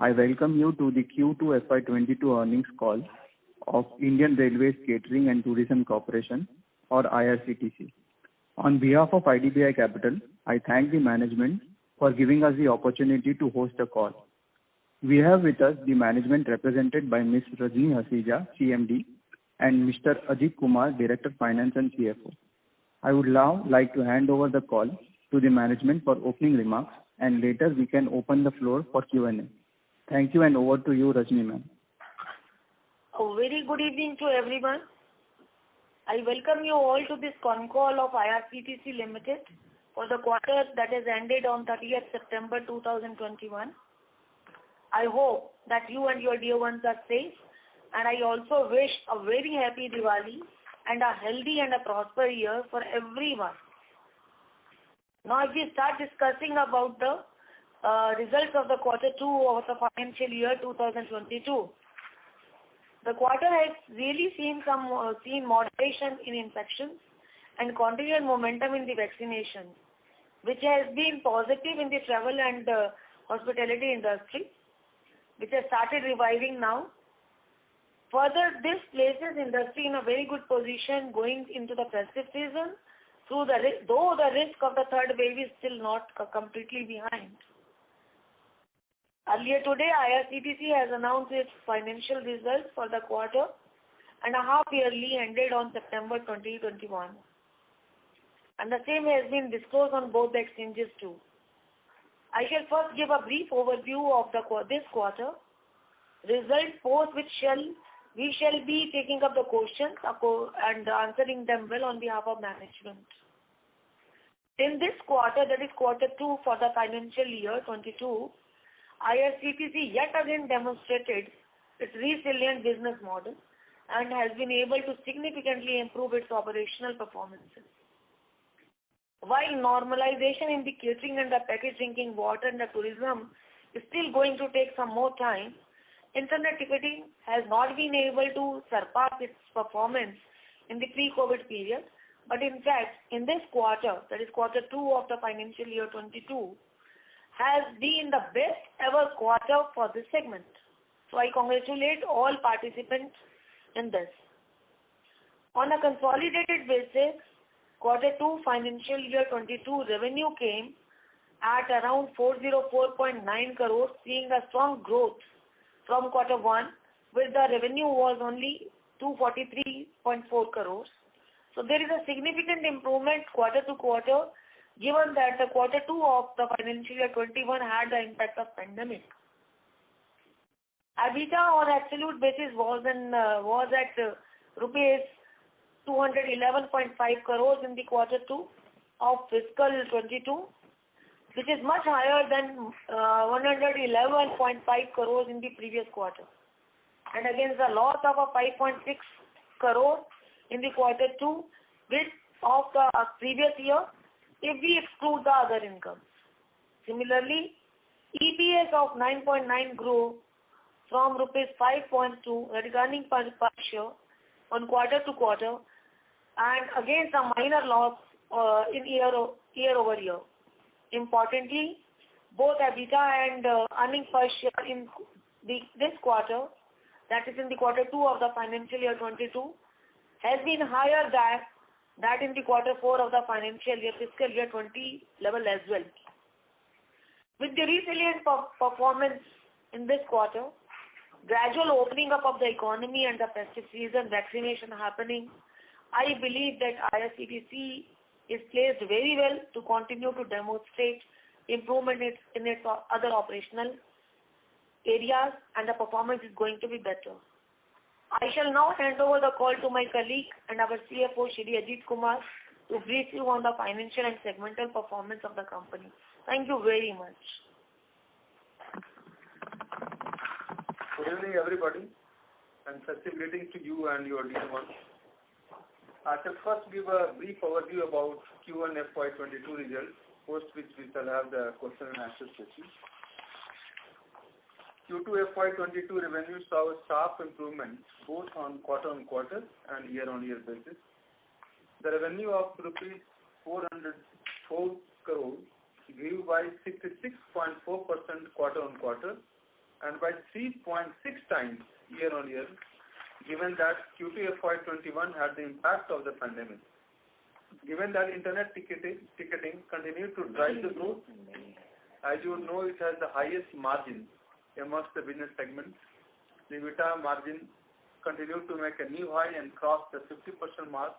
I welcome you to the Q2 FY22 earnings call of Indian Railways Catering and Tourism Corporation, or IRCTC. On behalf of IDBI Capital, I thank the management for giving us the opportunity to host the call. We have with us the management represented by Ms. Rajni Hasija, CMD, and Mr. Ajit Kumar, Director Finance and CFO. I would now like to hand over the call to the management for opening remarks, and later we can open the floor for Q&A. Thank you, and over to you, Rajni ma'am. A very good evening to everyone. I welcome you all to this con call of IRCTC Limited for the quarter that has ended on 30th September 2021. I hope that you and your dear ones are safe, and I also wish a very happy Diwali and a healthy and a prosperous year for everyone. Now, if we start discussing about the results of the quarter 2 of the financial year 2022, the quarter has really seen moderation in infections and continued momentum in the vaccination, which has been positive in the travel and hospitality industry, which has started reviving now. Further, this places industry in a very good position going into the festive season, though the risk of the third wave is still not completely behind. Earlier today, IRCTC has announced its financial results for the quarter and a half yearly ended on September 2021. And the same has been disclosed on both the exchanges too. I shall first give a brief overview of this quarter result, post which we shall be taking up the questions and answering them well on behalf of management. In this quarter, that is quarter 2 for the financial year 22, IRCTC yet again demonstrated its resilient business model and has been able to significantly improve its operational performances. While normalization in the catering and the packaged drinking water and the tourism is still going to take some more time, internet ticketing has not been able to surpass its performance in the pre-COVID period, but in fact, in this quarter, that is quarter 2 of the financial year 22, has been the best ever quarter for this segment. So I congratulate all participants in this. On a consolidated basis, quarter 2 financial year 22 revenue came at around 404.9 crores, seeing a strong growth from quarter 1, where the revenue was only 243.4 crores. So there is a significant improvement quarter to quarter, given that the quarter 2 of the financial year 21 had the impact of pandemic. EBITDA on absolute basis was at rupees 211.5 crores in the quarter 2 of fiscal 22, which is much higher than 111.5 crores in the previous quarter, and against a loss of 5.6 crores in the quarter 2 of the previous year, if we exclude the other incomes. Similarly, EPS of 9.9 grew from rupees 5.2, earning per share on quarter to quarter, and against a minor loss in year over year. Importantly, both EBITDA and earnings per share in this quarter, that is in the quarter 2 of the financial year 22, has been higher than that in the quarter 4 of the financial year, fiscal year 20 level as well. With the resilient performance in this quarter, gradual opening up of the economy and the festive season, vaccination happening, I believe that IRCTC is placed very well to continue to demonstrate improvement in its other operational areas, and the performance is going to be better. I shall now hand over the call to my colleague and our CFO, Shri Ajit Kumar, to brief you on the financial and segmental performance of the company. Thank you very much. Good evening, everybody, and festive greetings to you and your dear ones. I shall first give a brief overview about Q1 FY22 results, post which we shall have the question and answer session. Q2 FY22 revenue saw a sharp improvement both on quarter-on-quarter and year-on-year basis. The revenue of rupees 404 crores grew by 66.4% quarter-on-quarter and by 3.6 times year-on-year, given that Q2 FY21 had the impact of the pandemic. Given that internet ticketing continued to drive the growth, as you know, it has the highest margin amongst the business segments. The EBITDA margin continued to make a new high and crossed the 50% mark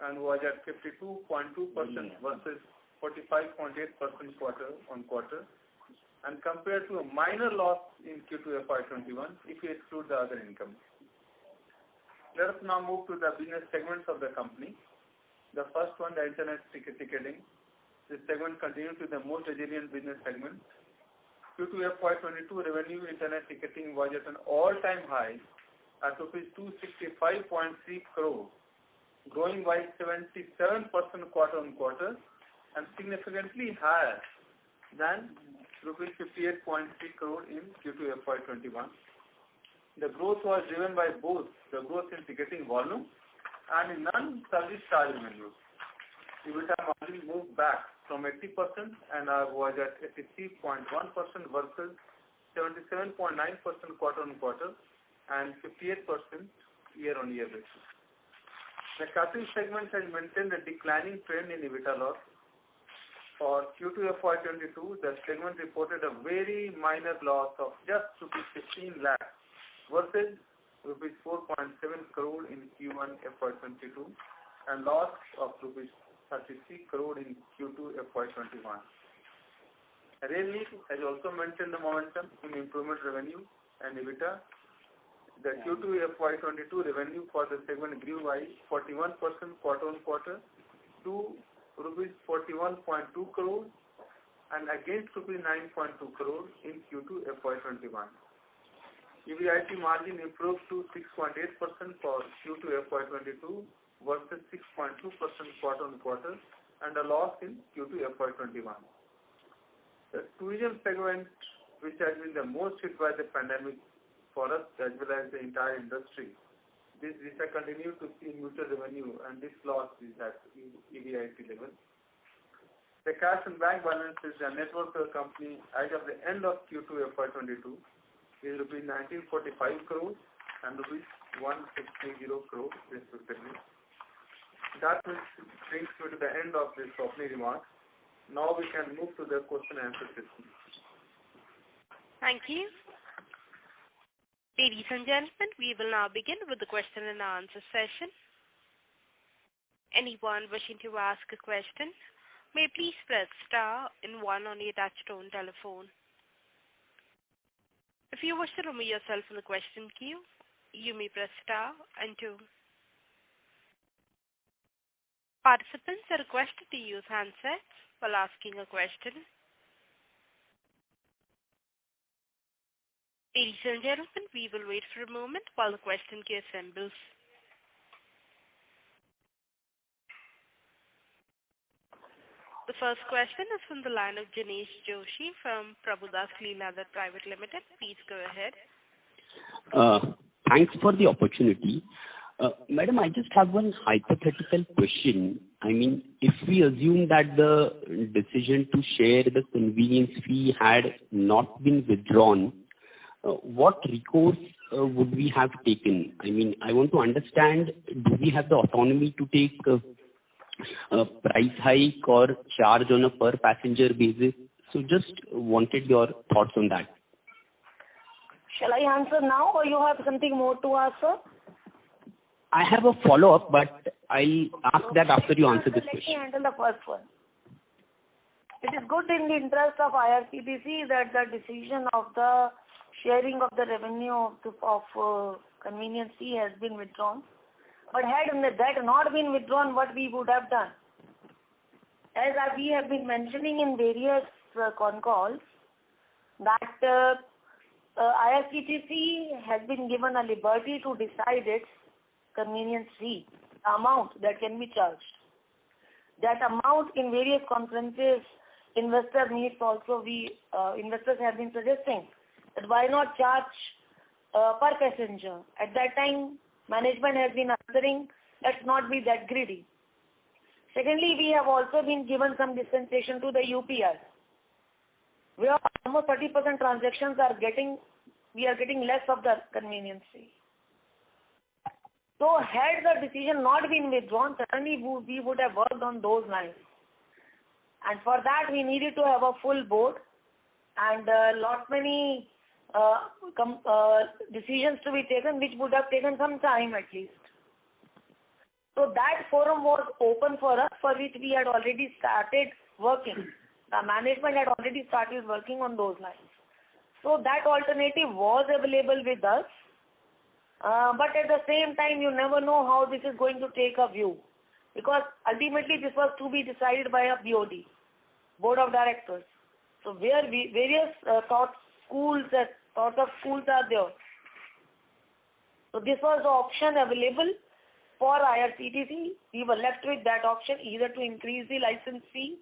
and was at 52.2% versus 45.8% quarter-on-quarter, and compared to a minor loss in Q2 FY21 if we exclude the other income. Let us now move to the business segments of the company. The first one, the internet ticketing. This segment continued to be the most resilient business segment. Q2 FY22 revenue internet ticketing was at an all-time high at rupees 265.3 crore, growing by 77% quarter-on-quarter and significantly higher than rupees 58.3 crore in Q2 FY21. The growth was driven by both the growth in ticketing volume and in non-service charge revenues. EBITDA margin moved back from 80% and was at 83.1% versus 77.9% quarter-on-quarter and 58% year-on-year basis. The catering segment has maintained a declining trend in EBITDA loss. For Q2 FY22, the segment reported a very minor loss of just rupees 15 lakhs versus rupees 4.7 crore in Q1 FY22 and loss of rupees 33 crore in Q2 FY21. Rail Neer has also maintained the momentum in improvement revenue and EBITDA. The Q2 FY22 revenue for the segment grew by 41% quarter-on-quarter to rupees 41.2 crore and against rupees 9.2 crore in Q2 FY21. EBIT margin improved to 6.8% for Q2 FY22 versus 6.2% quarter-on-quarter and a loss in Q2 FY21. The tourism segment, which has been the most hit by the pandemic for us as well as the entire industry, this has continued to see muted revenue and this loss is at EBIT level. The cash and bank balances and net worth of the company as of the end of Q2 FY22 is rupees 1945 crore and rupees 1630 crore respectively. That brings me to the end of this opening remarks. Now we can move to the question and answer session. Thank you. Ladies and gentlemen, we will now begin with the question and answer session. Anyone wishing to ask a question may please press star and 1 on your touchtone telephone. If you wish to remove yourself from the question queue, you may press star and 2. Participants are requested to use handsets while asking a question. Ladies and gentlemen, we will wait for a moment while the question queue assembles. The first question is from the line of Jinesh Joshi from Prabhudas Lilladher Private Limited. Please go ahead. Thanks for the opportunity. Madam, I just have one hypothetical question. I mean, if we assume that the decision to share the convenience fee had not been withdrawn, what recourse would we have taken? I mean, I want to understand, do we have the autonomy to take a price hike or charge on a per passenger basis? So just wanted your thoughts on that. Shall I answer now or you have something more to answer? I have a follow-up, but I'll ask that after you answer this question. Let me handle the first one. It is good in the interest of IRCTC that the decision of the sharing of the revenue of convenience fee has been withdrawn. But had that not been withdrawn, what we would have done? As we have been mentioning in various con calls, that IRCTC has been given a liberty to decide its convenience fee, the amount that can be charged. That amount in various conferences, investor meets also, investors have been suggesting that why not charge per passenger. At that time, management has been answering, let's not be that greedy. Secondly, we have also been given some dispensation to the UPR. where almost 30% transactions we are getting less of the convenience fee. So had the decision not been withdrawn, certainly we would have worked on those lines. And for that we needed to have a full board and lot many decisions to be taken, which would have taken some time at least. So that forum was open for us, for which we had already started working. The management had already started working on those lines. So that alternative was available with us. But at the same time, you never know how this is going to take a view. Because ultimately this was to be decided by a BOD, Board of Directors. So where various sorts of schools are there. So this was the option available for IRCTC. We were left with that option, either to increase the license fee.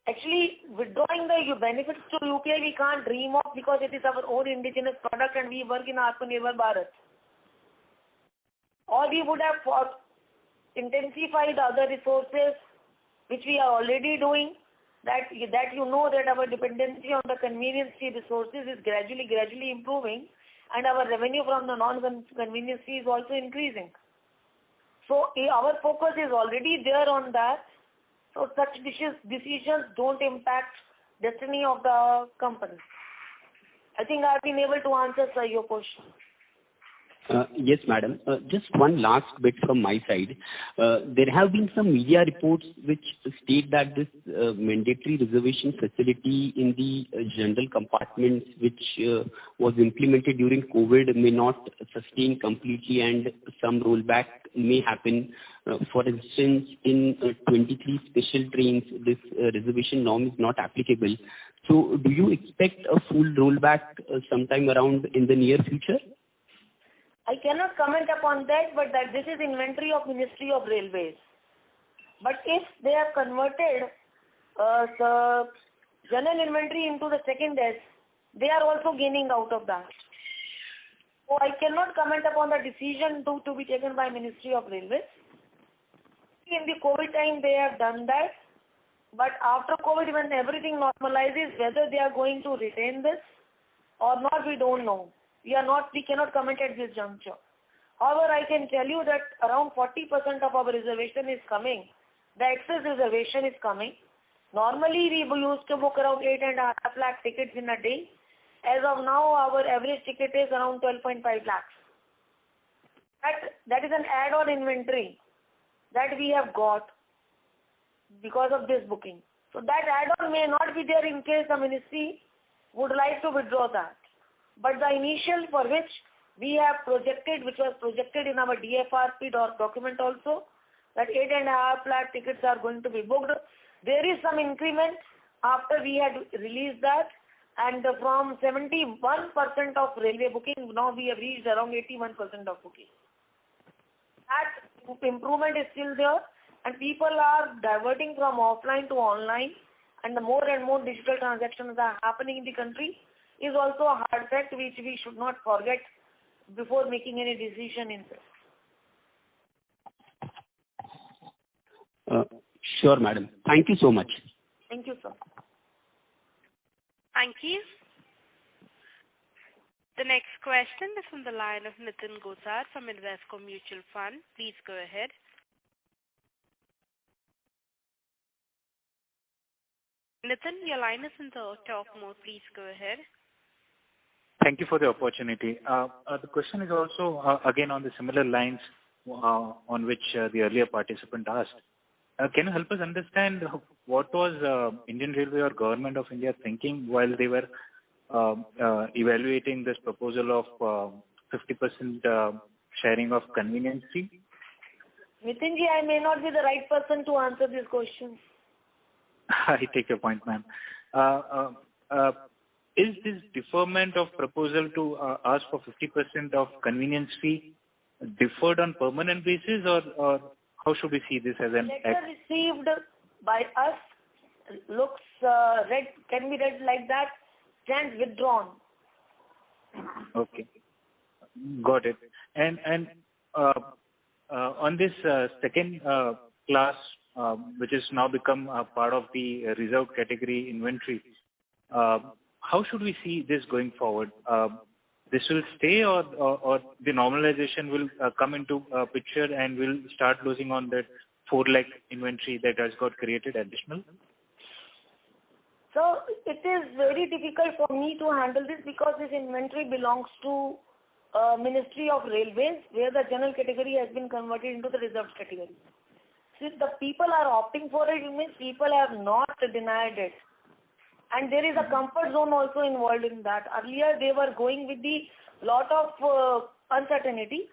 Actually, withdrawing the benefits to UPI we can't dream of, because it is our own indigenous product and we work in Atmanirbhar Bharat. Or we would have intensified other resources, which we are already doing, that you know that our dependency on the convenience fee resources is gradually improving, and our revenue from the non-convenience fee is also increasing. So our focus is already there on that. So such decisions don't impact destiny of the company. I think I've been able to answer, sir, your question. Yes, madam. Just one last bit from my side. There have been some media reports which state that this mandatory reservation facility in the general compartments, which was implemented during COVID, may not sustain completely and some rollback may happen. For instance, in 23 special trains, this reservation norm is not applicable. So do you expect a full rollback sometime around in the near future? I cannot comment upon that, but that this is inventory of Ministry of Railways. But if they have converted the general inventory into the second S, they are also gaining out of that. So I cannot comment upon the decision to be taken by Ministry of Railways. In the COVID time they have done that, but after COVID, when everything normalizes, whether they are going to retain this or not, we don't know. We cannot comment at this juncture. However, I can tell you that around 40% of our reservation is coming. The excess reservation is coming. Normally, we used to book around 8.5 lakh tickets in a day. As of now, our average ticket is around 12.5 lakhs. That is an add-on inventory that we have got because of this booking. So that add-on may not be there in case the ministry would like to withdraw that. But the initial for which we have projected, which was projected in our DFRP document also, that 8.5 lakh tickets are going to be booked. There is some increment after we had released that, and from 71% of railway booking, now we have reached around 81% of booking. That improvement is still there, and people are diverting from offline to online, and the more and more digital transactions are happening in the country is also a hard fact which we should not forget before making any decision in this. Sure, madam. Thank you so much. Thank you, sir. Thank you. The next question is from the line of Nitin Gosar from Invesco Mutual Fund. Please go ahead. Nitin, your line is in the talk mode. Please go ahead. Thank you for the opportunity. The question is also again on the similar lines on which the earlier participant asked. Can you help us understand what was Indian Railway or Government of India thinking while they were evaluating this proposal of 50% sharing of convenience fee? Nitinji, I may not be the right person to answer this question. I take your point, ma'am. Is this deferment of proposal to ask for 50% of convenience fee deferred on permanent basis, or how should we see this as an act? Letter received by us looks can be read like that, stands withdrawn. Okay, got it. And on this second class, which has now become a part of the reserved category inventory, how should we see this going forward? This will stay, or the normalization will come into picture and we'll start losing on that 4 lakh inventory that has got created additional? So it is very difficult for me to handle this because this inventory belongs to Ministry of Railways, where the general category has been converted into the reserved category. Since the people are opting for it, it means people have not denied it. And there is a comfort zone also involved in that. Earlier they were going with the lot of uncertainty.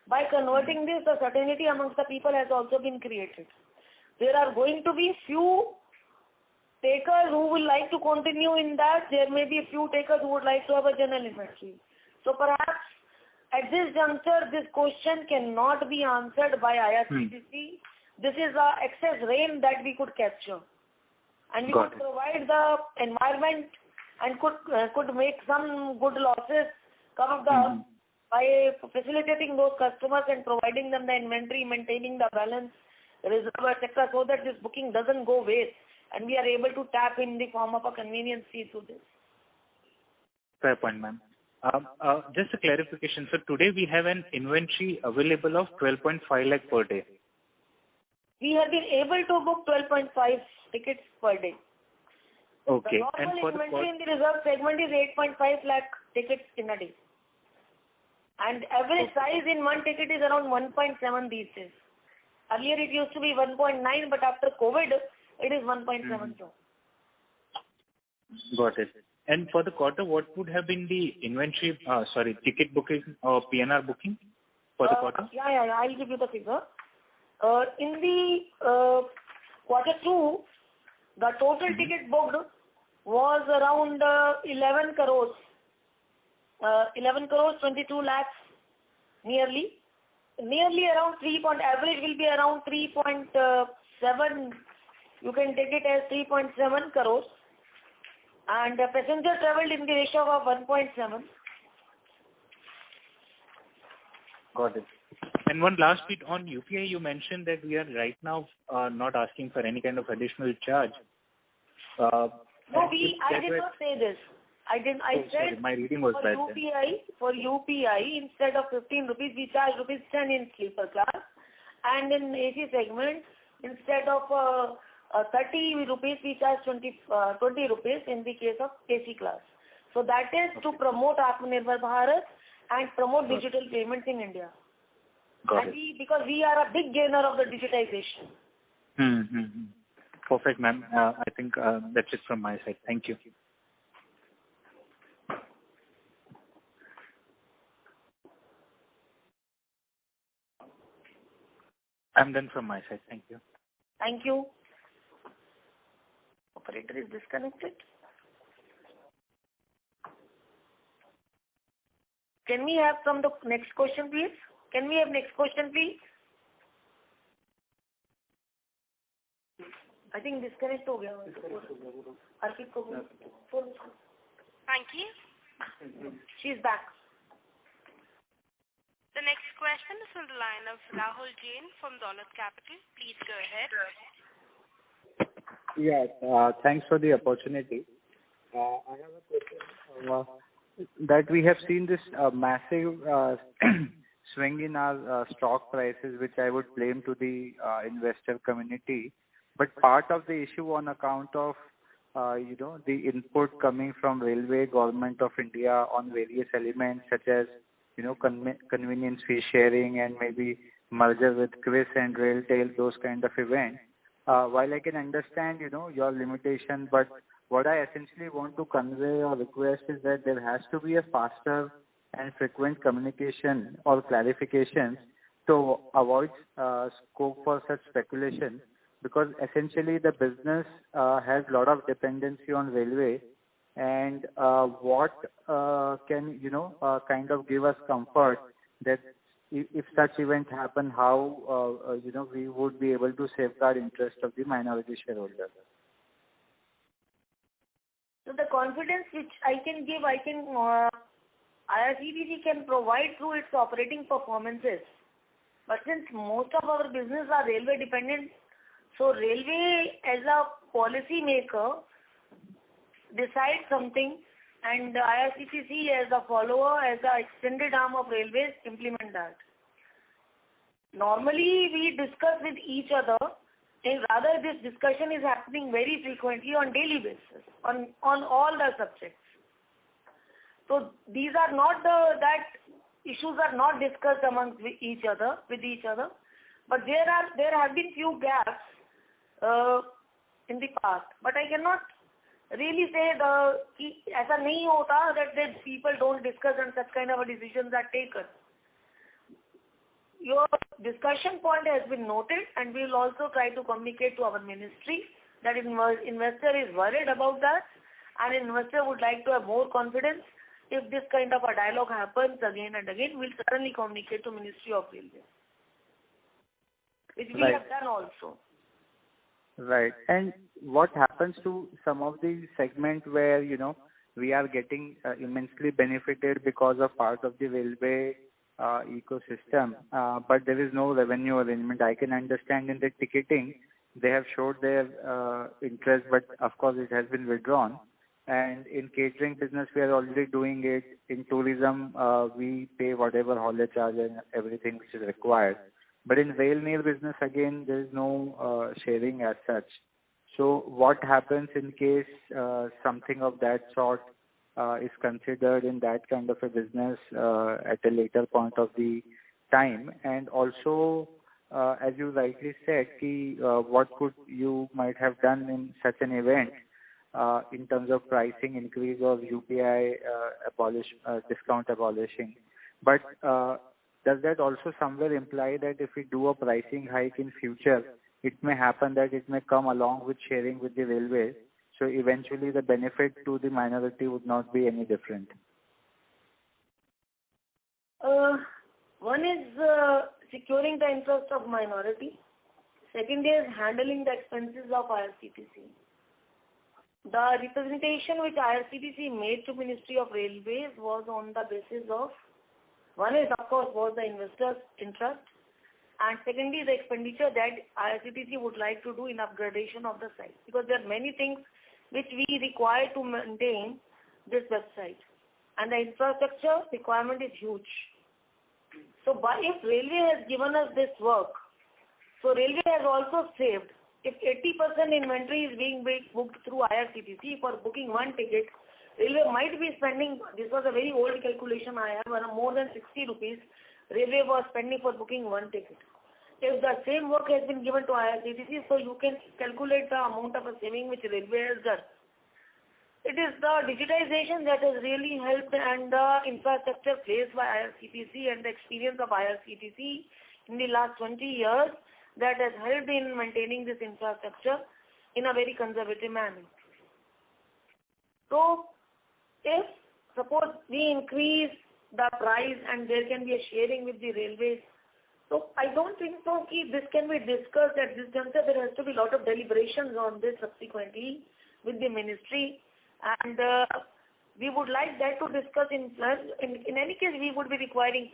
By converting this, the certainty amongst the people has also been created. There are going to be few takers who will like to continue in that. There may be a few takers who would like to have a general inventory. So perhaps at this juncture, this question cannot be answered by IRCTC. This is the excess rain that we could capture. And we could provide the environment and could make some good losses come up by facilitating those customers and providing them the inventory, maintaining the balance, reserve, etc., so that this booking doesn't go waste and we are able to tap in the form of a convenience fee through this. Fair point, ma'am. Just a clarification. So today we have an inventory available of 12.5 lakh per day. We have been able to book 12.5 tickets per day. Okay. The normal inventory in the reserve segment is 8.5 lakh tickets in a day. And average size in one ticket is around 1.7 these days. Earlier it used to be 1.9, but after COVID, it is 1.7. Got it. And for the quarter, what would have been the inventory, ticket booking or PNR booking for the quarter? Yeah, I'll give you the figure. In the quarter 2, the total ticket booked was around 11 crores. 11 crores, 22 lakhs, nearly around 3 point, average will be around 3.7, you can take it as 3.7 crores. And passenger traveled in the ratio of 1.7. Got it. And one last bit on UPI, you mentioned that we are right now not asking for any kind of additional charge. No, I did not say this. I said sorry, my reading was bad for UPI, instead of 15 rupees, we charge rupees 10 in sleeper class. And in AC segment, instead of 30 rupees, we charge 20 rupees in the case of AC class. So that is to promote Atmanirbhar Bharat and promote digital payments in India. Because we are a big gainer of the digitization. Perfect, ma'am. I think that's it from my side. Thank you. I'm done from my side. Thank you. Thank you. Operator is disconnected. Can we have from the next question, please? Can we have next question, please? I think disconnect हो गया. अर्पित को phone. Thank you. She is back. The next question is from the line of Rahul Jain from Dolat Capital. Please go ahead. Yeah, thanks for the opportunity. I have a question that we have seen this massive swing in our stock prices, which I would blame to the investor community. But part of the issue on account of the input coming from Railway, Government of India on various elements such as convenience fee sharing and maybe merger with Quiz and Railtail, those kind of events. While I can understand your limitation, but what I essentially want to convey or request is that there has to be a faster and frequent communication or clarifications to avoid scope for such speculation, because essentially the business has a lot of dependency on railway, and what can kind of give us comfort that if such event happen, how we would be able to safeguard interest of the minority shareholders. So the confidence which I can give, IRCTC can provide through its operating performances. But since most of our business are railway dependent, so railway as a policy maker, decide something and IRCTC as a follower, as the extended arm of railways, implement that. Normally we discuss with each other, and rather this discussion is happening very frequently on daily basis on all the subjects. So these are not that issues are not discussed amongst each other, but there have been few gaps in the past. But I cannot really say ऐसा नहीं होता that people don't discuss and such kind of decisions are taken. Your discussion point has been noted, and we will also try to communicate to our ministry that investor is worried about that, and investor would like to have more confidence. If this kind of a dialogue happens again and again, we'll certainly communicate to Ministry of Railways, which we have done also. Right. And what happens to some of the segment where, we are getting immensely benefited because of part of the railway ecosystem, but there is no revenue arrangement? I can understand in the ticketing, they have showed their interest, but of course it has been withdrawn. And in catering business, we are already doing it. In tourism, we pay whatever haulage charge and everything which is required. But in rail near business, again, there is no sharing as such. So what happens in case something of that sort is considered in that kind of a business at a later point of the time? And also, as you rightly said, what could you might have done in such an event in terms of pricing increase or UPI discount abolishing. But does that also somewhere imply that if we do a pricing hike in future, it may happen that it may come along with sharing with the railways, so eventually the benefit to the minority would not be any different? One is securing the interest of minority. Second is handling the expenses of IRCTC. The representation which IRCTC made to Ministry of Railways was on the basis of, one is of course was the investors' interest, and secondly the expenditure that IRCTC would like to do in upgradation of the site, because there are many things which we require to maintain this website, and the infrastructure requirement is huge. So if railway has given us this work, so railway has also saved. If 80% inventory is being booked through IRCTC for booking one ticket, railway might be spending, this was a very old calculation I have, more than 60 rupees railway was spending for booking one ticket. If the same work has been given to IRCTC, so you can calculate the amount of a saving which railway has done. It is the digitization that has really helped, and the infrastructure placed by IRCTC and the experience of IRCTC in the last 20 years that has helped in maintaining this infrastructure in a very conservative manner. So, if suppose we increase the price and there can be a sharing with the railways, so I don't think so this can be discussed at this juncture. There has to be a lot of deliberations on this subsequently with the ministry, and we would like that to discuss in any case we would be requiring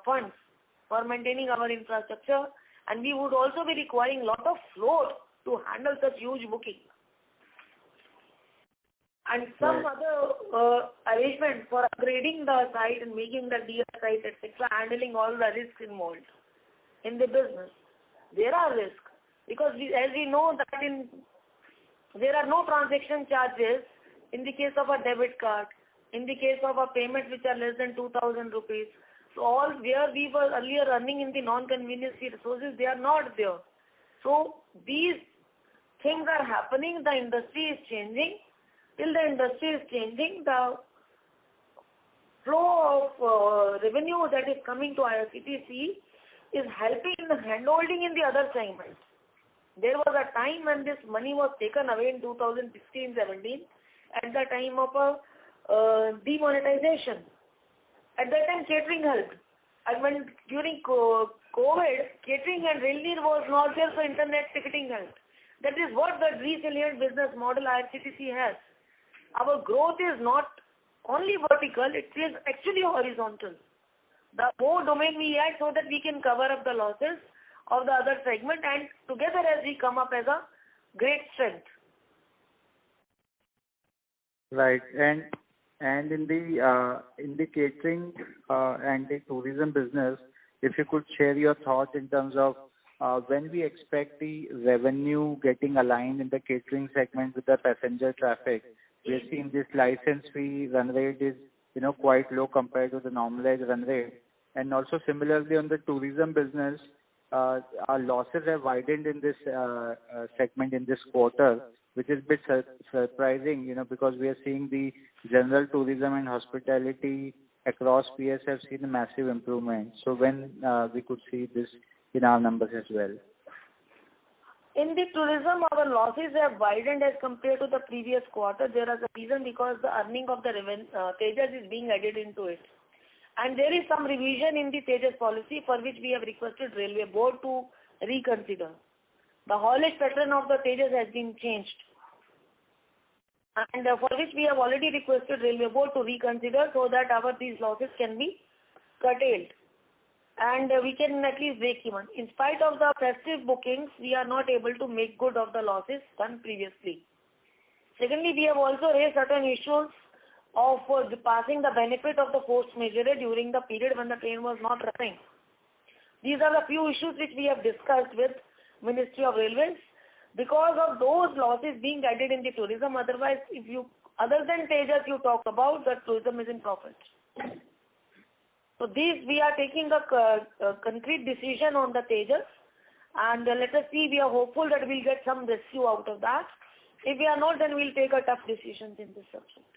funds for maintaining our infrastructure, and we would also be requiring a lot of float to handle such huge booking. And some other arrangement for upgrading the site and making the DR site, etc., handling all the risks involved in the business. There are risks, because as we know that there are no transaction charges in the case of a debit card, in the case of a payment which are less than 2,000 rupees. So all where we were earlier earning in the non-convenience fee resources, they are not there. So these things are happening, the industry is changing. Till the industry is changing, the flow of revenue that is coming to IRCTC is helping in the handholding in the other segments. There was a time when this money was taken away in 2016-17 at the time of a demonetization. At that time, catering helped. And when during COVID, catering and railway was not there, so internet ticketing helped. That is what the resilient business model IRCTC has. Our growth is not only vertical, it is actually horizontal. The more domain we add so that we can cover up the losses of the other segment, and together as we come up as a great strength. Right. And in the catering and the tourism business, if you could share your thoughts in terms of when we expect the revenue getting aligned in the catering segment with the passenger traffic. We have seen this license fee run rate is, quite low compared to the normalized run rate. And also similarly on the tourism business, our losses have widened in this segment in this quarter, which is a bit surprising, because we are seeing the general tourism and hospitality across PS have seen a massive improvement. So when we could see this in our numbers as well? In the tourism, our losses have widened as compared to the previous quarter. There is a reason because the earning of the Tejas is being added into it. And there is some revision in the Tejas policy for which we have requested Railway Board to reconsider. The haulage pattern of the Tejas has been changed. And for which we have already requested Railway Board to reconsider so that these losses can be curtailed. And we can at least break even. In spite of the festive bookings, we are not able to make good of the losses done previously. Secondly, we have also raised certain issues of passing the benefit of the force majeure during the period when the train was not running. These are the few issues which we have discussed with Ministry of Railways. Because of those losses being added in the tourism, otherwise, other than Tejas you talk about, the tourism is in profit. So we are taking a concrete decision on the Tejas, and let us see, we are hopeful that we'll get some rescue out of that. If we are not, then we'll take a tough decision in this subject.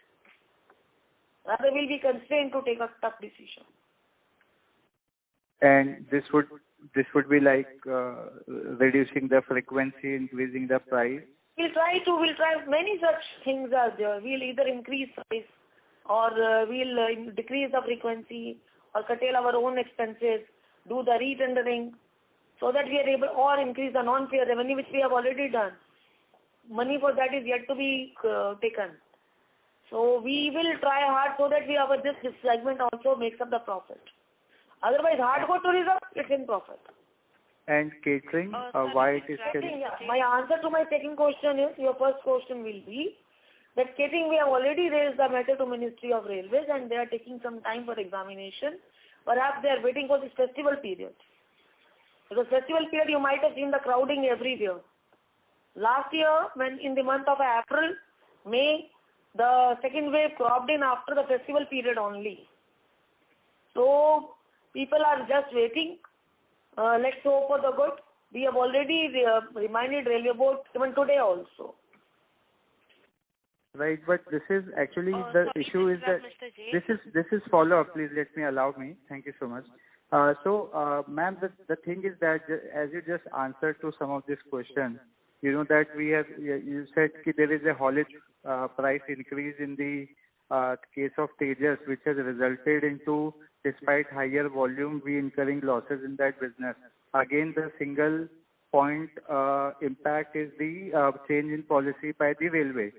Rather, we'll be constrained to take a tough decision. And this would be like reducing the frequency, increasing the price? We'll try many such things are there. We'll either increase price or we'll decrease the frequency or curtail our own expenses, do the retendering so that we are able, or increase the non-fare revenue which we have already done. Money for that is yet to be taken. So we will try hard so that this segment also makes up the profit. Otherwise, hardcore tourism, it's in profit. And catering, why it is still... My answer to my second question is, your first question will be, that catering, we have already raised the matter to Ministry of Railways and they are taking some time for examination. Perhaps they are waiting for this festival period. Because festival period, you might have seen the crowding everywhere. Last year, when in the month of April, May, the second wave cropped in after the festival period only. So, people are just waiting. Let's hope for the good. We have already reminded Railway Board even today also. Right, but this is actually the issue is that this is follow-up. Please allow me. Thank you so much. Ma'am, the thing is that as you just answered to some of this question, that you said there is a haulage price increase in the case of Tejas, which has resulted into, despite higher volume, we incurring losses in that business. Again, the single point impact is the change in policy by the railway.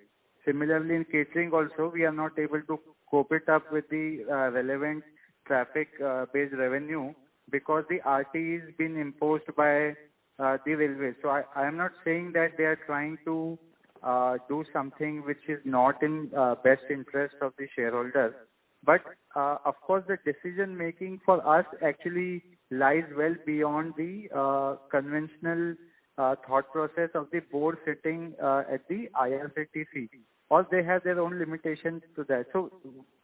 Similarly, in catering also, we are not able to cope it up with the relevant traffic-based revenue because the RT is been imposed by the railway. So I am not saying that they are trying to do something which is not in best interest of the shareholders. But of course, the decision making for us actually lies well beyond the conventional thought process of the board sitting at the IRCTC, or they have their own limitations to that. So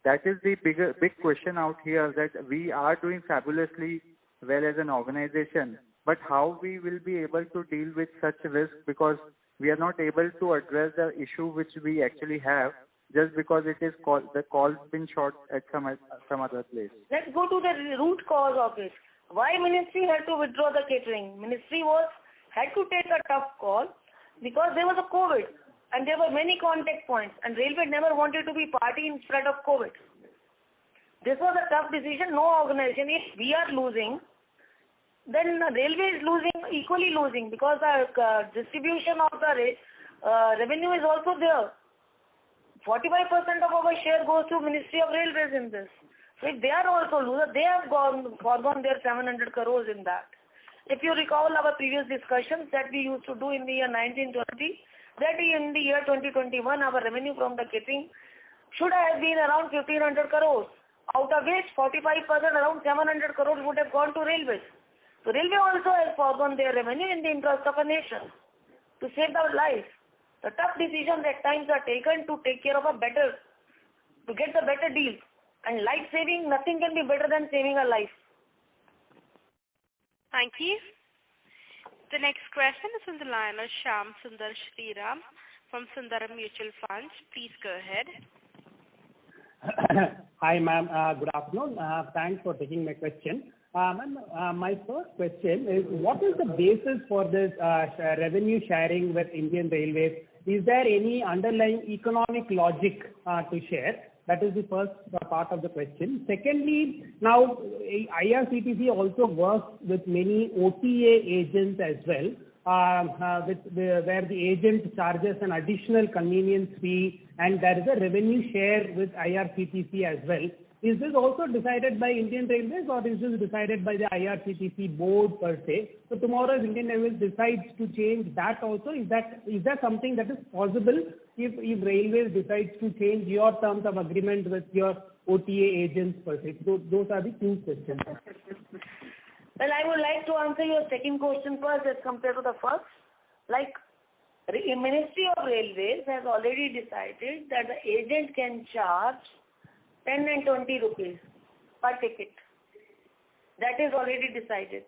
that is the big question out here, that we are doing fabulously well as an organization, but how we will be able to deal with such risk, because we are not able to address the issue which we actually have just because it is the call's been shot at some other place. Let's go to the root cause of it. Why Ministry had to withdraw the catering? Ministry had to take a tough call because there was a COVID and there were many contact points and Railway never wanted to be party in spread of COVID. This was a tough decision. No organization, if we are losing, then Railway is equally losing, because the distribution of the revenue is also there. 45% of our share goes to Ministry of Railways in this. So if they are also losers, they have foregone their 700 crores in that. If you recall our previous discussions that we used to do in the year 1920, that in the year 2021 our revenue from the catering should have been around 1,500 crores, out of which 45% around 700 crores would have gone to railways. So railway also has foregone their revenue in the interest of a nation to save our lives. The tough decisions at times are taken to take care of to get the better deal. And life saving, nothing can be better than saving a life. Thank you. The next question is on the line of Shyam Sundar Shriram from Sundaram Mutual Funds. Please go ahead. Hi, ma'am. Good afternoon. Thanks for taking my question. Ma'am, my first question is, what is the basis for this revenue sharing with Indian Railways? Is there any underlying economic logic to share? That is the first part of the question. Secondly, now IRCTC also works with many OTA agents as well, where the agent charges an additional convenience fee, and there is a revenue share with IRCTC as well. Is this also decided by Indian Railways, or is this decided by the IRCTC board per se? So tomorrow, if Indian Railways decides to change that also, is that something that is possible if Railways decides to change your terms of agreement with your OTA agents per se? So those are the two questions. Well, I would like to answer your second question first as compared to the first. Like, the Ministry of Railways has already decided that the agent can charge 10 and 20 rupees per ticket. That is already decided.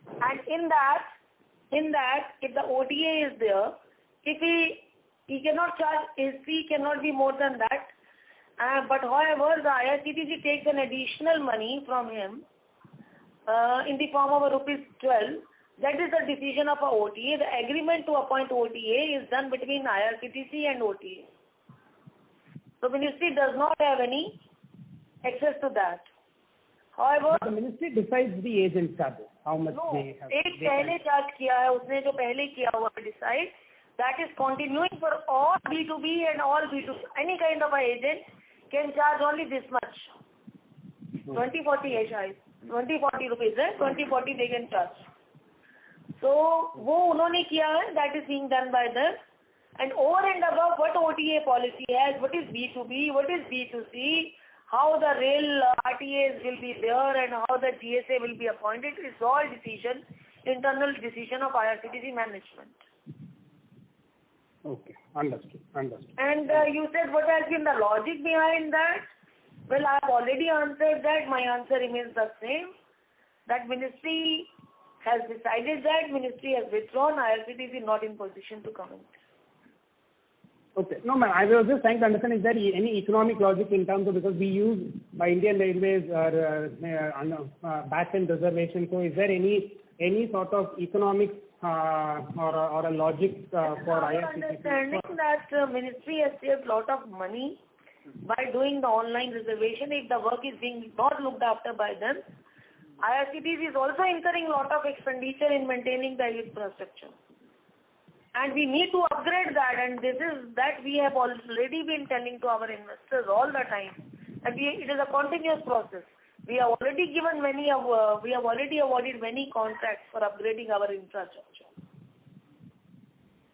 And in that, if the OTA is there, if he cannot charge, his fee cannot be more than that. But however, the IRCTC takes an additional money from him in the form of rupees 12. That is the decision of a OTA. The agreement to appoint OTA is done between IRCTC and OTA. The ministry does not have any access to that. However, the ministry decides the agent charges, how much they have. एक पहले charge किया है, उसने जो पहले किया हुआ decide, that is continuing for all B2B and all B2C. Any kind of a agent can charge only this much. 20-40 rupees है, 20-40 they can charge. So वो उन्होंने किया है, that is being done by them. And over and above what OTA policy has, what is B2B, what is B2C, how the rail RTAs will be there and how the GSA will be appointed, is all internal decision of IRCTC management. Okay, understood. And you said what has been the logic behind that? Well, I have already answered that. My answer remains the same. That ministry has decided that, ministry has withdrawn, IRCTC is not in position to comment. Okay. No, ma'am, I was just trying to understand, is there any economic logic in terms of, because we use by Indian Railways back-end reservation, so is there any sort of economic or a logic for IRCTC? Understanding that ministry has saved lot of money by doing the online reservation. If the work is being not looked after by them, IRCTC is also incurring lot of expenditure in maintaining the infrastructure. And we need to upgrade that, and this is that we have already been telling to our investors all the time. And it is a continuous process. We have already awarded many contracts for upgrading our infrastructure.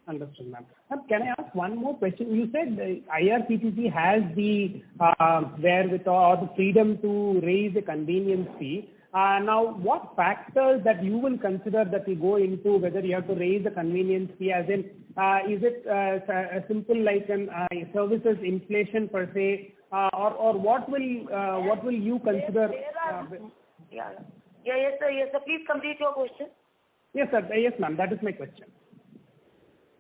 Understood, ma'am. Can I ask one more question? You said the IRCTC has the wherewithal or the freedom to raise a convenience fee. Now, what factors that you will consider that will go into whether you have to raise the convenience fee? As in, is it a simple like an services inflation per se, or what will you consider? Yes, sir. Please complete your question. Yes, sir. Yes, ma'am. That is my question.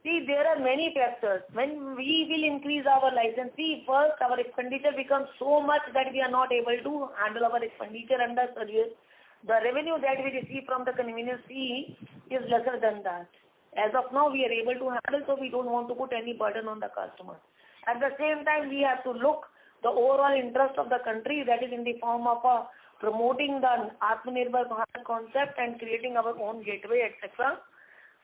See, there are many factors. When we will increase our license fee, first our expenditure becomes so much that we are not able to handle our expenditure under service. The revenue that we receive from the convenience fee is lesser than that. As of now, we are able to handle, so we don't want to put any burden on the customer. At the same time, we have to look the overall interest of the country, that is in the form of promoting the Atmanirbhar Bharat concept and creating our own gateway, etc.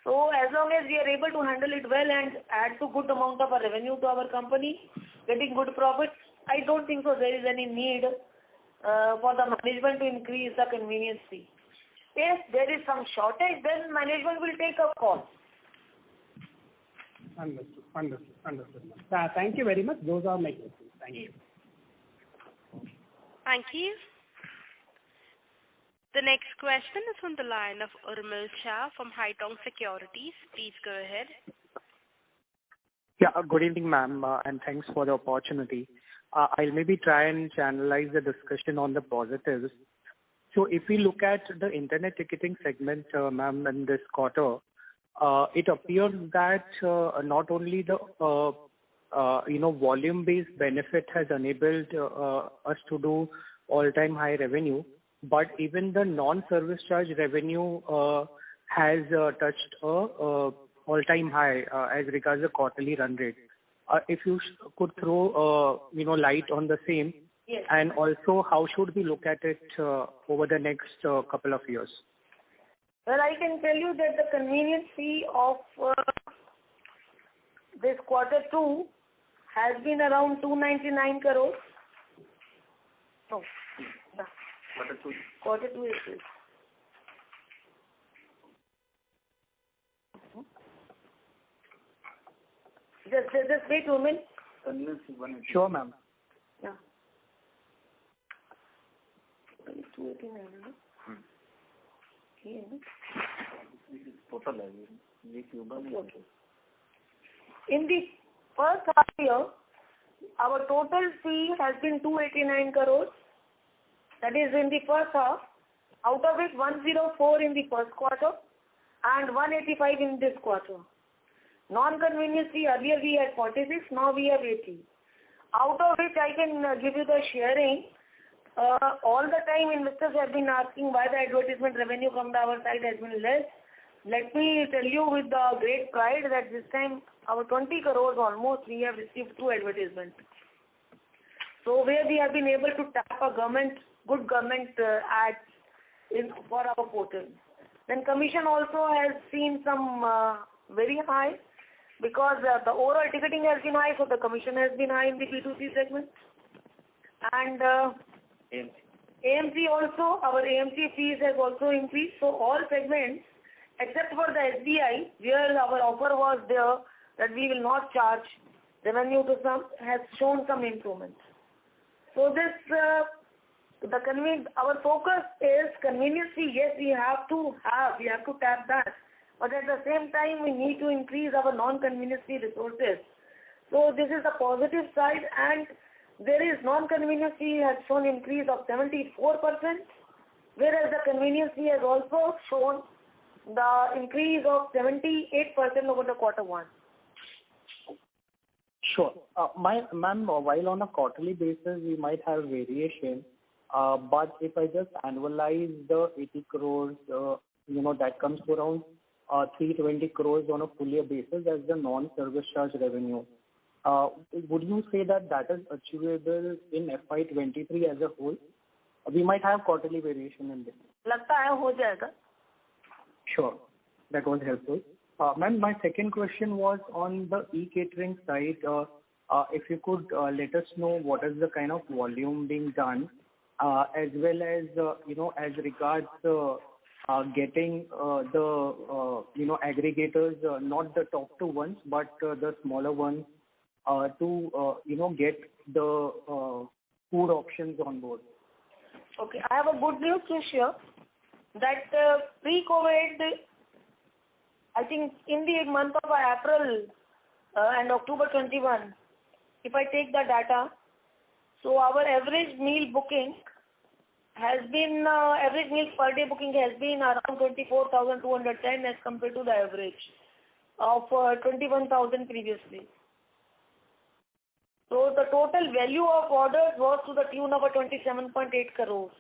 So as long as we are able to handle it well and add to good amount of revenue to our company, getting good profits, I don't think so there is any need for the management to increase the convenience fee. If there is some shortage, then management will take a call. Understood. Thank you very much. Those are my questions. Thank you. Thank you. The next question is from the line of Urmil Shah from Haitong Securities. Please go ahead. Yeah, good evening, ma'am, and thanks for the opportunity. I'll maybe try and channelize the discussion on the positives. So if we look at the internet ticketing segment, ma'am, in this quarter, it appears that not only the volume-based benefit has enabled us to do all-time high revenue, but even the non-service charge revenue has touched all-time high as regards the quarterly run rate. If you could throw light on the same. Yes. And also, how should we look at it over the next couple of years? Well, I can tell you that the convenience fee of this quarter 2 has been around 299 crores. Oh, quarter 2 is this. Just wait a minute. Sure, ma'am. Yeah. 289, no? Okay. In the first half year, our total fee has been 289 crores. That is in the first half. Out of it, 104 in the first quarter and 185 in this quarter. Non-convenience fee, earlier we had 46, now we have 80. Out of which I can give you the sharing. All the time investors have been asking why the advertisement revenue from our side has been less. Let me tell you with the great pride that this time our 20 crores almost we have received through advertisement. So where we have been able to tap a good government ads for our portal. Then commission also has seen some very high because the overall ticketing has been high, so the commission has been high in the B2C segment. And AMC also, our AMC fees has also increased. So all segments, except for the SBI, where our offer was there that we will not charge revenue to some, has shown some improvement. So this, our focus is convenience fee. Yes, we have to tap that. But at the same time, we need to increase our non-convenience fee resources. So this is the positive side, and there is non-convenience fee has shown increase of 74%, whereas the convenience fee has also shown the increase of 78% over the quarter 1. Sure. Ma'am, while on a quarterly basis, we might have variation, but if I just annualize the 80 crores, that comes to around 320 crores on a full year basis as the non-service charge revenue. Would you say that is achievable in FY23 as a whole? We might have quarterly variation in this. लगता है हो जाएगा. Sure. That was helpful. Ma'am, my second question was on the e-catering side. If you could let us know what is the kind of volume being done, as well as, as regards getting the aggregators, not the top two ones, but the smaller ones, to get the food options on board. Okay, I have a good news to share that pre-COVID, I think in the month of April and October 21, if I take the data, so our average meal booking has been, average meals per day booking has been around 24,210 as compared to the average of 21,000 previously. So the total value of orders was to the tune of 27.8 crores.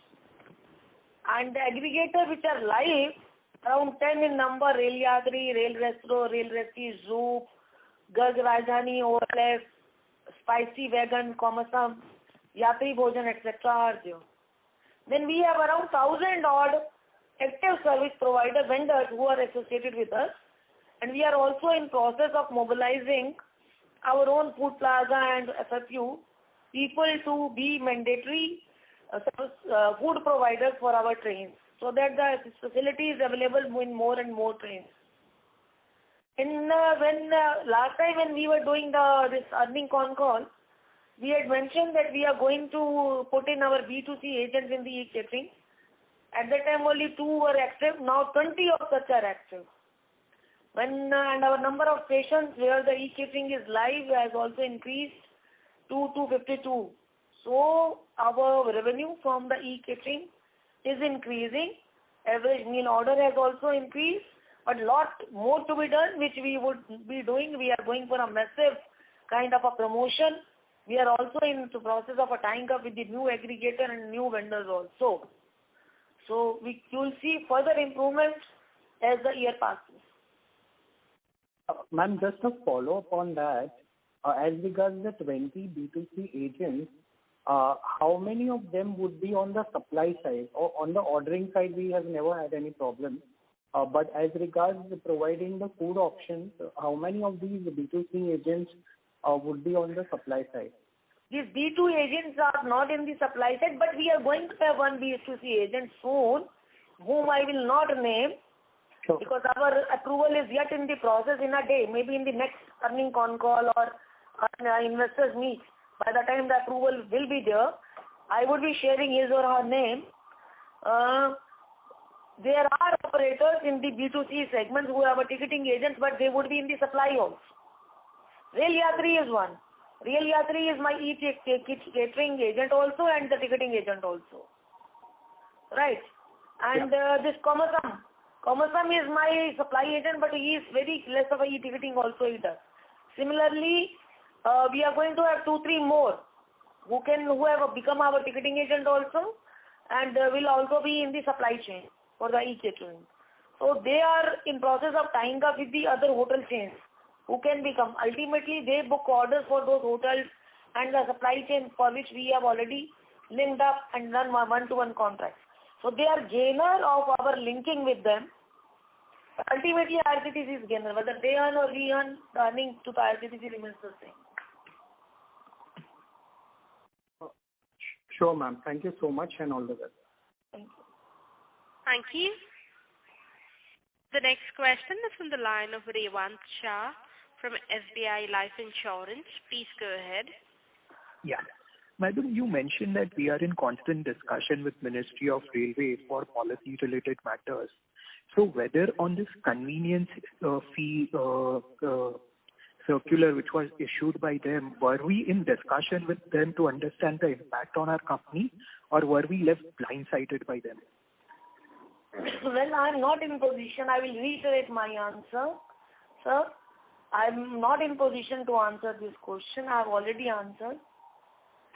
And the aggregator which are live, around 10 in number, Rail Yadri, Rail Restro, Rail Resti, Zoop, Garg Rajdhani, OLF, Spicy Wagon, Komasam, Yatri Bhojan, etc. are there. Then we have around 1,000 odd active service provider vendors who are associated with us. And we are also in process of mobilizing our own food plaza and FFU people to be mandatory food providers for our trains, so that the facility is available in more and more trains. Last time when we were doing this earning con call, we had mentioned that we are going to put in our B2C agents in the e-catering. At that time only 2 were active, now 20 of such are active. And our number of stations where the e-catering is live has also increased to 252. So our revenue from the e-catering is increasing. Average meal order has also increased, but lot more to be done, which we would be doing. We are going for a massive kind of a promotion. We are also in the process of a tying up with the new aggregator and new vendors also. So you will see further improvements as the year passes. Ma'am, just a follow-up on that. As regards the 20 B2C agents, how many of them would be on the supply side? Or on the ordering side, we have never had any problem. But as regards providing the food options, how many of these B2C agents would be on the supply side? These B2 agents are not in the supply side, but we are going to have one B2C agent soon, whom I will not name, Sure. because our approval is yet in the process in a day, maybe in the next earning con call or investors meet. By the time the approval will be there, I would be sharing his or her name. There are operators in the B2C segment who have a ticketing agent, but they would be in the supply also. Rail Yatri is one. Rail Yatri is my catering agent also and the ticketing agent also. Right. And this Komasam. Komasam is my supply agent, but he is very less of a e-ticketing also he does. Similarly, we are going to have 2-3 more who have become our ticketing agent also, and will also be in the supply chain for the e-catering. So they are in process of tying up with the other hotel chains who can become. Ultimately, they book orders for those hotels and the supply chain for which we have already linked up and done one-to-one contracts. So they are gainer of our linking with them. Ultimately, IRCTC is gainer. Whether they earn or we earn, the earning to the IRCTC remains the same. Sure, ma'am. Thank you so much and all the best. Thank you. Thank you. The next question is from the line of Revant Shah from SBI Life Insurance. Please go ahead. Yeah. Madam, you mentioned that we are in constant discussion with Ministry of Railways for policy-related matters. So whether on this convenience fee circular which was issued by them, were we in discussion with them to understand the impact on our company, or were we left blindsided by them? Well, I am not in position. I will reiterate my answer. Sir, I am not in position to answer this question. I have already answered.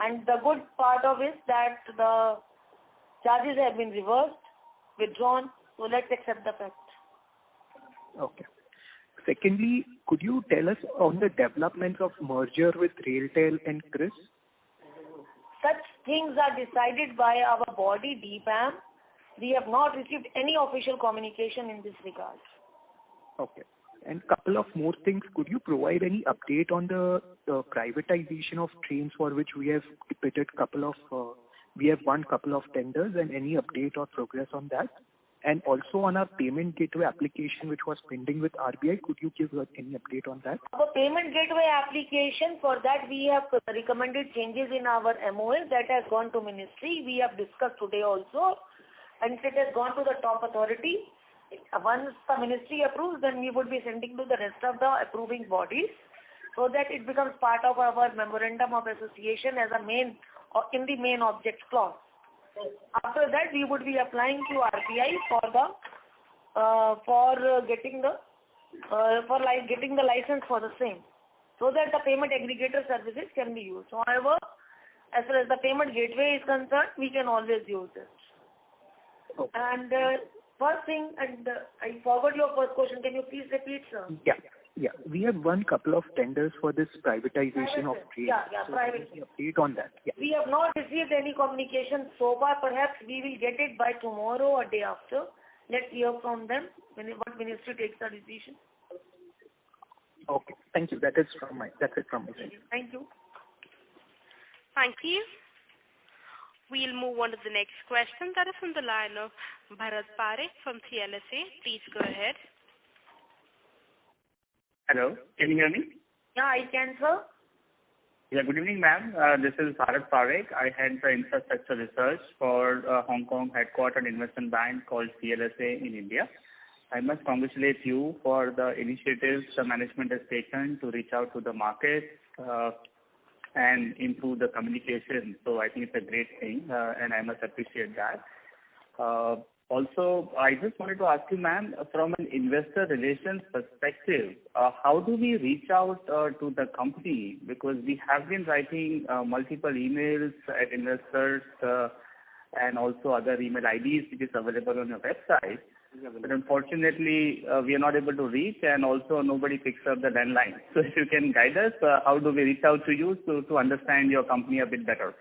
And the good part of it is that the charges have been reversed, withdrawn. So let's accept the fact. Okay. Secondly, could you tell us on the developments of merger with RailTel and CRIS? Such things are decided by our body, DPAM. We have not received any official communication in this regard. Okay. And couple of more things. Could you provide any update on the privatization of trains for which we have won couple of tenders, and any update or progress on that? And also on our payment gateway application which was pending with RBI, could you give any update on that? Our payment gateway application, for that we have recommended changes in our MOA that has gone to ministry. We have discussed today also, and it has gone to the top authority. Once the ministry approves, then we would be sending to the rest of the approving bodies so that it becomes part of our memorandum of association as a main in the main object clause. After that, we would be applying to RBI for getting the license for the same, so that the payment aggregator services can be used. However, as far as the payment gateway is concerned, we can always use it. Okay. And first thing, and I forgot your first question. Can you please repeat, sir? Yeah. We have won couple of tenders for this privatization of trains. So private. Any update on that? Yeah. We have not received any communication so far. Perhaps we will get it by tomorrow or day after. Let's hear from them what ministry takes the decision. Okay. Thank you. That's it from my side. Thank you. Thank you. We'll move on to the next question. That is from the line of Bharat Parekh from CLSA. Please go ahead. Hello, can you hear me? Yeah, I can, sir. Yeah, good evening, ma'am. This is Bharat Parekh. I head the infrastructure research for Hong Kong headquartered investment bank called CLSA in India. I must congratulate you for the initiatives the management has taken to reach out to the market and improve the communication. So I think it's a great thing, and I must appreciate that. Also, I just wanted to ask you, ma'am, from an investor relations perspective, how do we reach out to the company? Because we have been writing multiple emails at investors and also other email IDs which is available on your website. But unfortunately, we are not able to reach, and also nobody picks up the landline. So if you can guide us, how do we reach out to you to understand your company a bit better?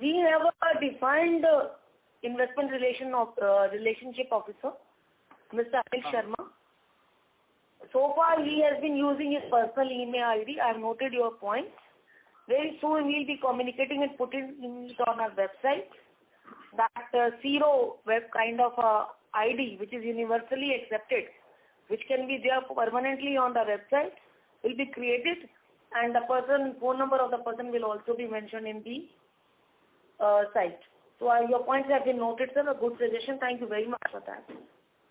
We have a defined investment relationship officer, Mr. Anil Sharma. So far, he has been using his personal email ID. I have noted your point. Very soon, we will be communicating and putting it on our website. That zero web kind of ID, which is universally accepted, which can be there permanently on the website, will be created, and the phone number of the person will also be mentioned in the site. So your points have been noted, sir. A good suggestion. Thank you very much for that.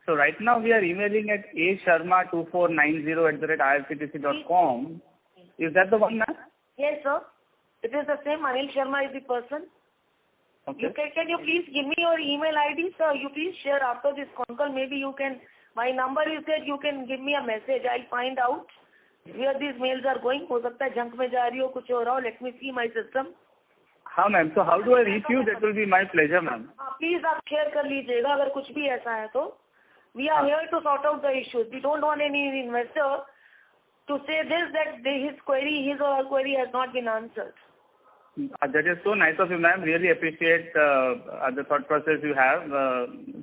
So right now we are emailing at asharma2490@irctc.com. Is that the one, ma'am? Yes, sir. It is the same. Anil Sharma is the person. Okay. Can you please give me your email ID, sir? You please share after this phone call. Maybe you can. My number is there. You can give me a message. I'll find out where these mails are going. हो सकता है junk में जा रही हो, कुछ हो रहा हो. Let me see my system. हाँ ma'am, so how do I reach you? That will be my pleasure, ma'am. Please आप share कर लीजिएगा अगर कुछ भी ऐसा है तो. We are here to sort out the issues. We don't want any investor to say this that his or her query has not been answered. That is so nice of you, ma'am. Really appreciate the thought process you have.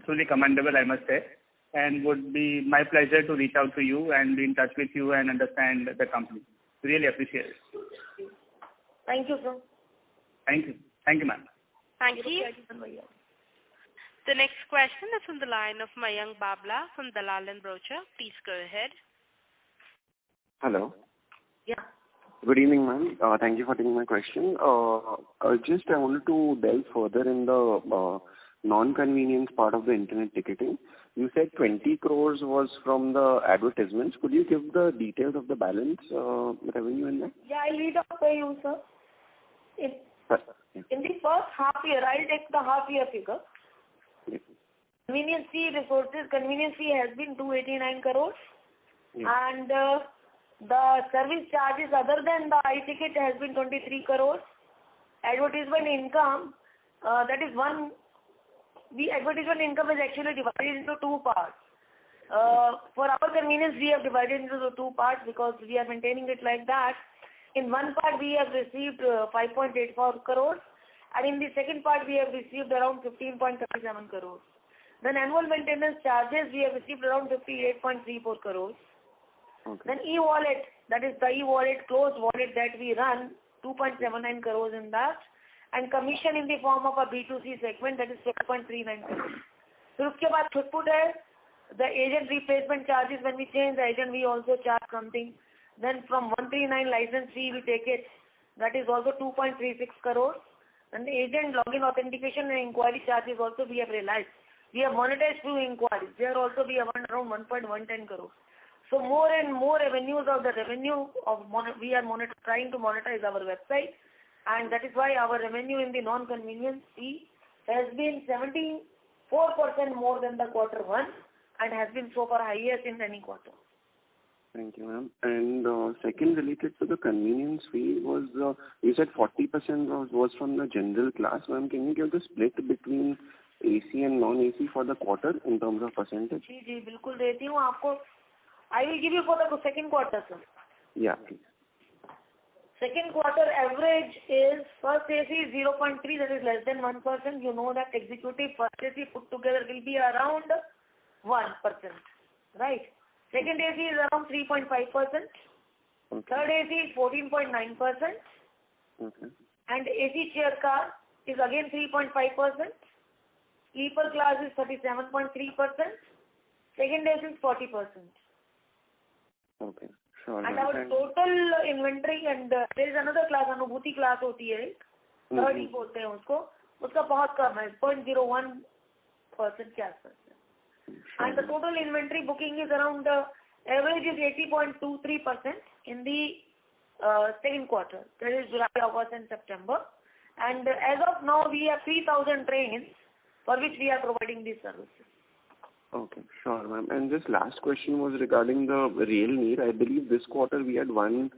Truly commendable, I must say. And would be my pleasure to reach out to you and be in touch with you and understand the company. Really appreciate it. Thank you, sir. Thank you. Thank you, ma'am. Thank you. The next question is from the line of Mayank Babla from Dalal & Broacha. Please go ahead. Hello. Yeah. Good evening, ma'am. Thank you for taking my question. I wanted to delve further in the non-convenience part of the internet ticketing. You said 20 crores was from the advertisements. Could you give the details of the balance revenue in that? Yeah, I'll read out for you, sir. In the first half year, I'll take the half year figure. Yes. Convenience fee has been 289 crores. Yes. And the service charges other than the iTicket has been 23 crores. Advertisement income, the advertisement income is actually divided into two parts. For our convenience, we have divided into the two parts because we are maintaining it like that. In one part, we have received 5.84 crores, and in the second part, we have received around 15.37 crores. Then annual maintenance charges, we have received around 58.34 crores. Okay. Then e-wallet, that is the e-wallet closed wallet that we run, 2.79 crores in that, and commission in the form of a B2C segment, that is 6.39 crores. So उसके बाद throughput है, the agent replacement charges, when we change the agent, we also charge something. Then from 139 license fee, we take it, that is also 2.36 crores. And the agent login authentication and inquiry charges also we have realized. We have monetized through inquiries. There also we have earned around 1.110 crores. So more and more avenues of the revenue we are trying to monetize our website, and that is why our revenue in the non-convenience fee has been 74% more than the quarter one and has been so far highest in any quarter. Thank you, ma'am. And second, related to the convenience fee, was you said 40% was from the general class. Ma'am, can you give the split between AC and non-AC for the quarter in terms of percentage? जी बिल्कुल देती हूँ आपको. I will give you for the second quarter, sir. Yeah, please. Second quarter average is first AC is 0.3, that is less than 1%. You know that executive first AC put together will be around 1%, right? Second AC is around 3.5%. Okay. Third AC is 14.9%. Okay. And AC chair car is again 3.5%. Sleeper class is 37.3%. Second AC is 40%. Okay, Sure. And our total inventory, and there is another class, अनुभूति class होती है, third ही बोलते हैं उसको, उसका बहुत कम है, 0.01% के आसपास है. And the total inventory booking is around, average is 80.23% in the second quarter, that is July, August and September. And as of now, we have 3,000 trains for which we are providing these services. Okay, sure, ma'am. And this last question was regarding the Rail Neer. I believe this quarter we had one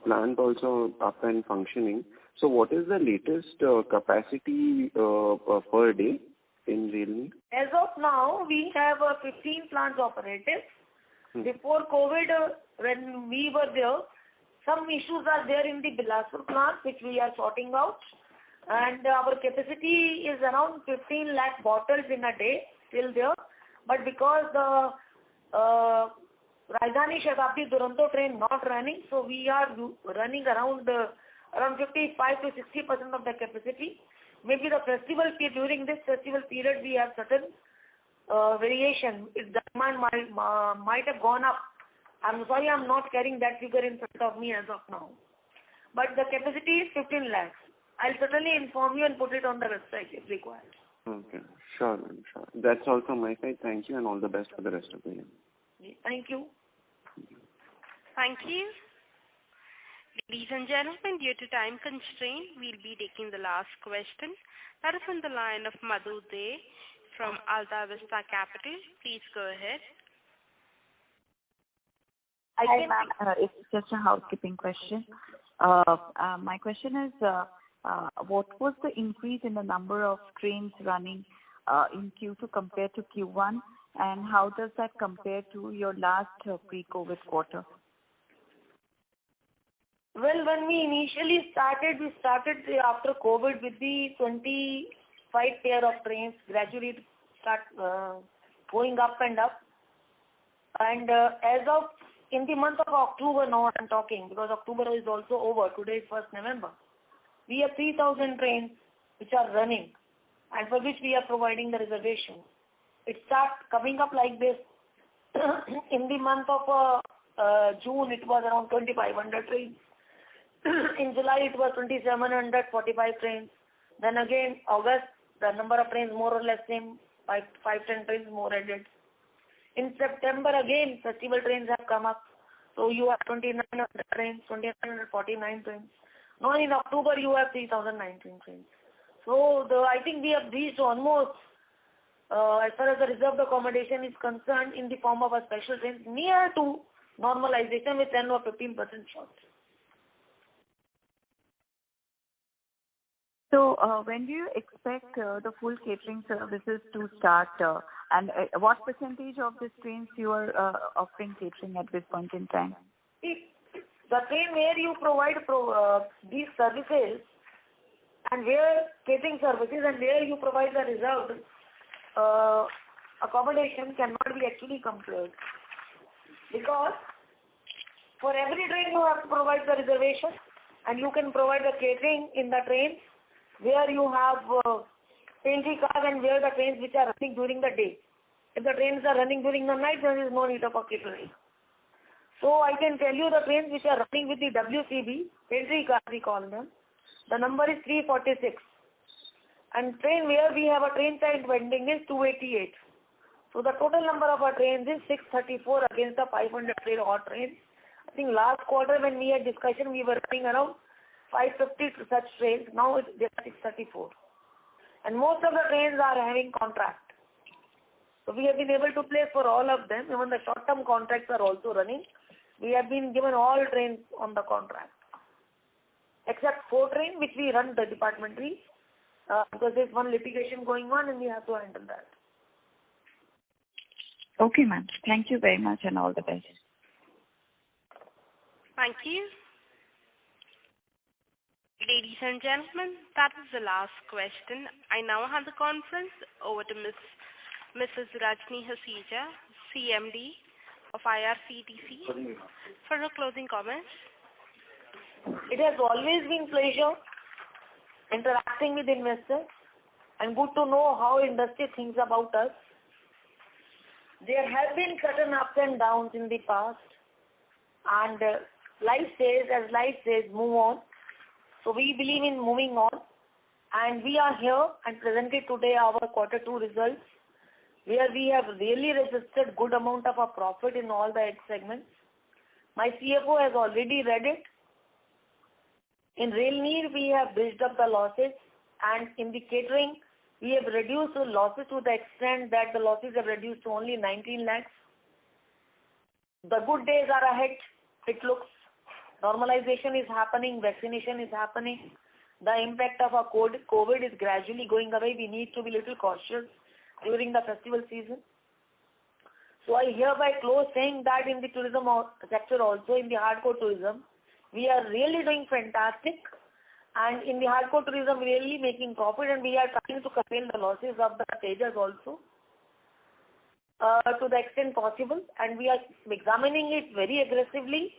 plant also up and functioning. So what is the latest capacity per day in Rail Neer? As of now, we have 15 plants operative. Before COVID, when we were there, some issues are there in the Bilaspur plant, which we are sorting out. And our capacity is around 15 lakh bottles in a day, still there. But because the Rajdhani Shatabdi Duronto train not running, so we are running around 55 to 60% of the capacity. Maybe the festival period, during this festival period, we have certain variation. The demand might have gone up. I'm sorry, I'm not carrying that figure in front of me as of now. But the capacity is 15 lakhs. I'll certainly inform you and put it on the website if required. Okay, sure, ma'am, sure. That's all from my side. Thank you and all the best for the rest of the year. Thank you. Thank you. Ladies and gentlemen, due to time constraint, we'll be taking the last question. That is on the line of Madhu De from Alta Vista Capital. Please go ahead. Hi, ma'am. It's just a housekeeping question. My question is, what was the increase in the number of trains running in Q2 compared to Q1, and how does that compare to your last pre-COVID quarter? Well, when we initially started, after COVID with the 25 pair of trains, gradually start going up and up. And as of in the month of October, now I'm talking, because October is also over, today is 1st November. We have 3,000 trains which are running and for which we are providing the reservation. It starts coming up like this. In the month of June, it was around 2,500 trains. In July, it was 2,745 trains. Then again, August, the number of trains more or less same, 5-10 trains more added. In September, again, festival trains have come up. So you have 2,900 trains, 2,949 trains. Now in October, you have 3,019 trains. So I think we have reached almost, as far as the reserved accommodation is concerned, in the form of a special train, near to normalization with 10 or 15% short. So when do you expect the full catering services to start, and what percentage of these trains you are offering catering at this point in time? The train where you provide these services and where catering services and where you provide the reserved accommodation cannot be actually compared. Because for every train you have to provide the reservation, and you can provide the catering in the trains where you have pantry cars and where the trains which are running during the day. If the trains are running during the night, there is no need of a catering. So I can tell you the trains which are running with the WCB, pantry cars we call them, the number is 346. And train where we have a train side vending is 288. So the total number of our trains is 634 against the 500 odd trains. I think last quarter when we had discussion, we were running around 550 such trains. Now they are 634. And most of the trains are having contract. So we have been able to place for all of them. Even the short-term contracts are also running. We have been given all trains on the contract. Except 4 trains which we run the departmentally. Because there's one litigation going on and we have to handle that. Okay, ma'am. Thank you very much and all the best. Thank you. Ladies and gentlemen, that is the last question. I now hand the conference over to Mrs. Rajni Hasija, CMD of IRCTC, for her closing comments. It has always been pleasure interacting with investors and good to know how industry thinks about us. There have been certain ups and downs in the past. And life says, move on. So we believe in moving on. And we are here and presented today our quarter 2 results, where we have really registered good amount of our profit in all the 8 segments. My CFO has already read it. In Rail Neer, we have bridged up the losses, and in the catering, we have reduced the losses to the extent that the losses have reduced to only 19 lakhs. The good days are ahead. It looks normalization is happening, vaccination is happening. The impact of our COVID is gradually going away. We need to be little cautious during the festival season. So I hereby close saying that in the tourism sector also, in the hardcore tourism, we are really doing fantastic. And in the hardcore tourism, really making profit, and we are trying to curtail the losses of the Tejas also to the extent possible. And we are examining it very aggressively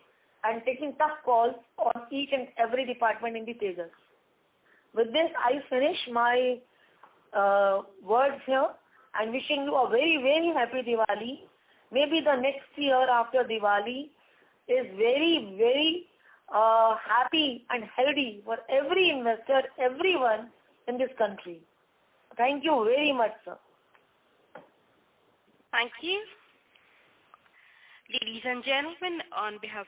and taking tough calls on each and every department in the Tejas. With this, I finish my words here and wishing you a very, very happy Diwali. Maybe the next year after Diwali is very, very happy and healthy for every investor, everyone in this country. Thank you very much, sir. Thank you. Ladies and gentlemen, on behalf